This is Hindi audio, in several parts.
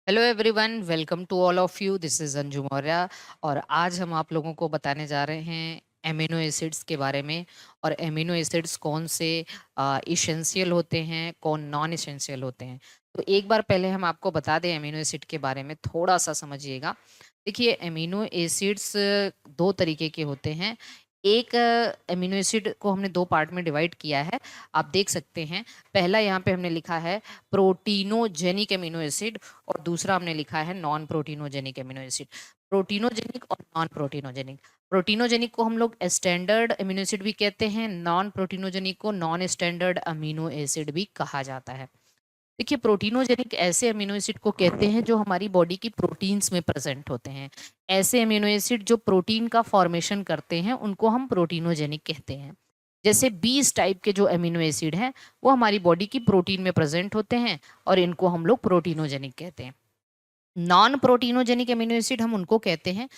Hello everyone, welcome to all of you. This is Anju Maurya और आज हम आप लोगों को बताने जा रहे हैं एमिनो एसिड्स के बारे में। और एमिनो एसिड्स कौन से इसेंशियल होते हैं, कौन नॉन इसेंशियल होते हैं। तो एक बार पहले हम आपको बता दें एमिनो एसिड के बारे में, थोड़ा सा समझिएगा। देखिए, एमिनो एसिड्स दो तरीके के होते हैं। एक एमिनो एसिड को हमने दो पार्ट में डिवाइड किया है, आप देख सकते हैं। पहला यहाँ पे हमने लिखा है प्रोटीनोजेनिक एमिनो एसिड और दूसरा हमने लिखा है non proteinogenic amino acid. Proteinogenic और नॉन प्रोटीनोजेनिक। प्रोटीनोजेनिक को हम लोग स्टैंडर्ड एमिनो एसिड भी कहते हैं, नॉन प्रोटीनोजेनिक को नॉन स्टैंडर्ड अमीनो एसिड भी कहा जाता है। देखिए, प्रोटीनोजेनिक ऐसे अमीनो एसिड को कहते हैं जो हमारी बॉडी की प्रोटीन्स में प्रेजेंट होते हैं। ऐसे अमीनो एसिड जो प्रोटीन का फॉर्मेशन करते हैं उनको हम प्रोटीनोजेनिक कहते हैं। जैसे 20 टाइप के जो अमीनो एसिड हैं वो हमारी बॉडी की प्रोटीन में प्रेजेंट होते हैं और इनको हम लोग प्रोटीनोजेनिक कहते हैं। नॉन प्रोटीनोजेनिक एमिनो एसिड हम उनको कहते हैं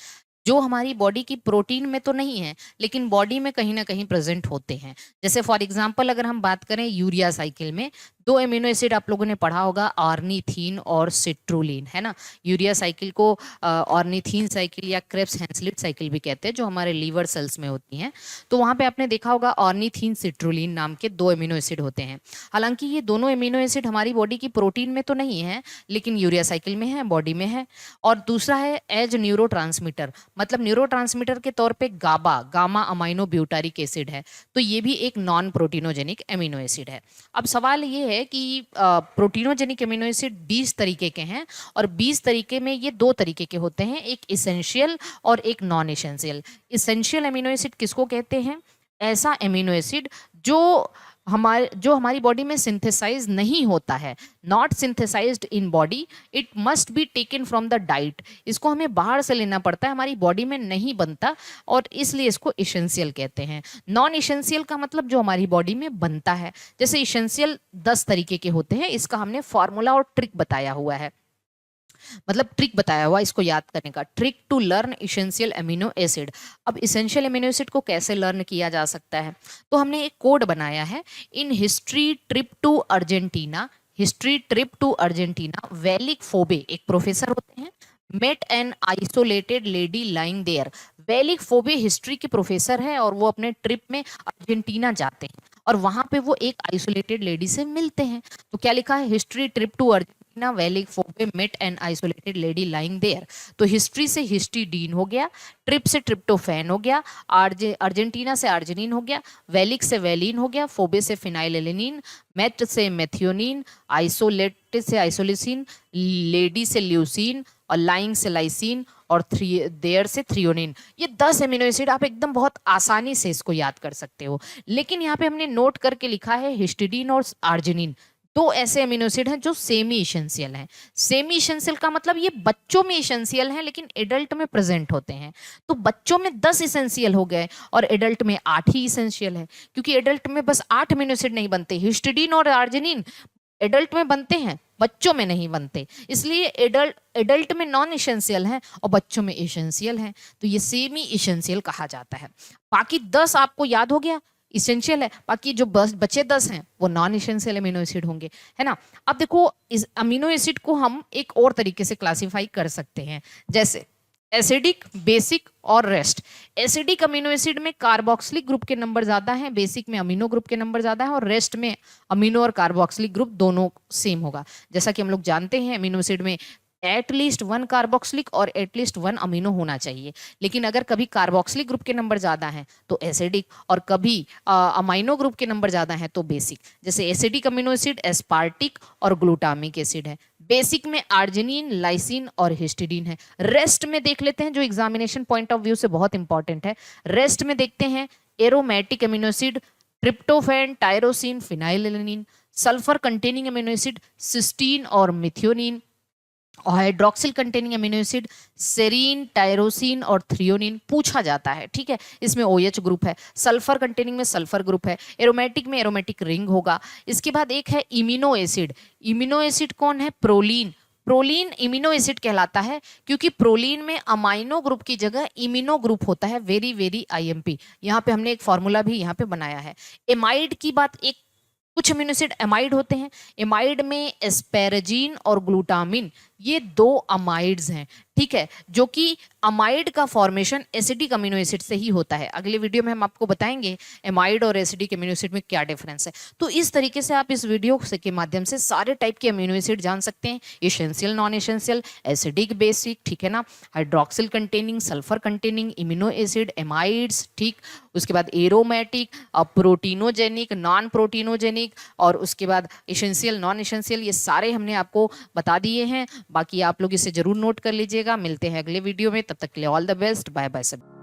जो हमारी बॉडी की प्रोटीन में तो नहीं है लेकिन बॉडी में कहीं ना कहीं प्रेजेंट होते हैं। जैसे फॉर एग्जांपल अगर हम बात करें यूरिया साइकिल में, दो एमिनो एसिड आप लोगों ने पढ़ा होगा, ऑर्निथीन और सिट्रुलिन, है ना। यूरिया साइकिल को ऑर्निथीन साइकिल या क्रेब्स हैंसलिट साइकिल भी कहते हैं, जो हमारे लीवर सेल्स में होती हैं। तो वहां पे आपने देखा होगा ऑर्निथीन सिट्रुलिन नाम के दो एमिनो एसिड होते हैं। हालांकि ये दोनों एमिनो एसिड हमारी बॉडी की प्रोटीन में तो नहीं है लेकिन यूरिया साइकिल में है, बॉडी में है। और दूसरा है एज न्यूरो, मतलब न्यूरोट्रांसमीटर के तौर पे गामा अमाइनो ब्यूटारिक एसिड है। तो ये भी एक नॉन प्रोटीनोजेनिक एमिनो एसिड है। अब सवाल ये है कि प्रोटीनोजेनिक एमिनो एसिड 20 तरीके के हैं और 20 तरीके में ये दो तरीके के होते हैं, एक इसेंशियल और एक non essential. Essential amino acid किसको कहते हैं? ऐसा एमिनो एसिड जो हमारी बॉडी में सिंथेसाइज नहीं होता है, not synthesized in body, it must be taken from the diet. इसको हमें बाहर से लेना पड़ता है, हमारी बॉडी में नहीं बनता और इसलिए इसको इसेंशियल कहते हैं। नॉन इसेंशियल का मतलब जो हमारी बॉडी में बनता है। जैसे इसेंशियल 10 तरीके के होते हैं, इसका हमने फॉर्मूला और ट्रिक बताया हुआ है, मतलब ट्रिक बताया हुआ इसको याद करने का, trick to learn essential amino acid. अब इसेंशियल एमिनो एसिड को कैसे लर्न किया जा सकता है? तो हमने एक कोड बनाया है। In history trip to Argentina, history trip to Argentina, Velik Phobe एक प्रोफेसर होते हैं, met an isolated lady lying there. Velik Phobe history के प्रोफेसर हैं और वो अपने ट्रिप में अर्जेंटीना जाते हैं और वहां पे वो एक आइसोलेटेड लेडी से मिलते हैं। तो क्या लिखा है? History trip to Argentina, Velik Phobe met an isolated lady lying there. तो हिस्ट्री से हिस्टीडीन हो गया, ट्रिप से ट्रिप्टोफैन हो गया, अर्जेंटीना से आर्जिनिन हो गया, वेलिक से वेलिन हो गया, फोबे से फिनाइलेनिन, मेट से मेथियोनिन, आइसोलेट से आइसोलिसिन, लेडी से ल्यूसिन और लाइंग से लाइसिन और देयर से थ्रियोनिन। ये 10 एमिनो एसिड आप एकदम बहुत आसानी से इसको याद कर सकते हो। लेकिन यहाँ पे हमने नोट करके लिखा है हिस्टिडीन और आर्जिनिन, दो ऐसे एमिनो एसिड हैं जो सेमी इसेंशियल हैं। सेमी इसेंशियल का मतलब ये बच्चों में इसेंशियल हैं लेकिन एडल्ट में प्रेजेंट होते हैं। तो बच्चों में 10 इसेंशियल हो गए और एडल्ट में 8 ही इसेंशियल है, क्योंकि एडल्ट में बस 8 एमिनो एसिड नहीं बनते। हिस्टिडीन और आर्जिनिन एडल्ट में बनते हैं, बच्चों में नहीं बनते, इसलिए एडल्ट में नॉन इसेंशियल हैं और बच्चों में इसेंशियल हैं। तो ये सेमी इसेंशियल कहा जाता है। बाकी 10 आपको याद हो गया, इसेंशियल है। बाकी जो बचे 10 हैं वो नॉन इसेंशियल अमीनो एसिड होंगे, है ना। अब देखो, इस अमीनो एसिड को हम एक और तरीके से क्लासिफाई कर सकते हैं, जैसे एसिडिक, बेसिक और रेस्ट। एसिडिक अमीनो एसिड में कार्बोक्सिलिक ग्रुप के नंबर ज्यादा हैं, बेसिक में अमीनो ग्रुप के नंबर ज्यादा है और रेस्ट में अमीनो और कार्बोक्सिलिक ग्रुप दोनों सेम होगा। जैसा कि हम लोग जानते हैं अमीनो एसिड में एटलीस्ट 1 कार्बोक्सिलिक और एटलीस्ट 1 अमीनो होना चाहिए। लेकिन अगर कभी कार्बोक्सिलिक ग्रुप के नंबर ज्यादा हैं तो एसिडिक और कभी अमाइनो ग्रुप के नंबर ज्यादा हैं तो बेसिक। जैसे एसिडिक अमीनो एसिड एस्पार्टिक और ग्लूटामिक एसिड है, बेसिक में आर्जिनिन, लाइसिन और हिस्टिडीन है। रेस्ट में देख लेते हैं, जो एग्जामिनेशन पॉइंट ऑफ व्यू से बहुत इंपॉर्टेंट है। रेस्ट में देखते हैं aromatic amino acid tryptophan, tyrosine, phenylalanine, sulphur containing amino acid cysteine और methionine, hydroxyl containing amino acid serine, tyrosine और थ्रियोनिन पूछा जाता है, ठीक है। इसमें OH ग्रुप है, सल्फर कंटेनिंग में सल्फर ग्रुप है, एरोमेटिक में एरोमेटिक रिंग होगा। इसके बाद एक है इम्यूनो एसिड। इम्यूनो एसिड कौन है? प्रोलीन। प्रोलीन इम्यूनो एसिड कहलाता है क्योंकि प्रोलीन में अमाइनो ग्रुप की जगह इम्यूनो ग्रुप होता है, वेरी वेरी IMP। यहाँ पे हमने एक फॉर्मूला भी यहाँ पे बनाया है। एमाइड की बात, एक कुछ अमीनो एसिड एमाइड होते हैं। एमाइड में एस्पेरेजिन और ग्लूटामिन ये 2 अमाइड्स हैं, ठीक है, जो कि अमाइड का फॉर्मेशन एसिडिक अमीनो एसिड से ही होता है। अगले वीडियो में हम आपको बताएंगे एमाइड और एसिडिक अमीनो एसिड में क्या डिफरेंस है। तो इस तरीके से आप इस वीडियो के माध्यम से सारे टाइप के अमीनो एसिड जान सकते हैं, essential, non essential, acidic, basic, ठीक है ना, hydroxyl containing, sulphur containing immuno acid, amides, ठीक, उसके बाद एरोमेटिक, प्रोटीनोजेनिक, नॉन प्रोटीनोजेनिक, और उसके बाद एसेंशियल, नॉन एसेंशियल, ये सारे हमने आपको बता दिए हैं। बाकी आप लोग इसे जरूर नोट कर लीजिएगा। मिलते हैं अगले वीडियो में, तब तक के लिए all the best, bye bye सब।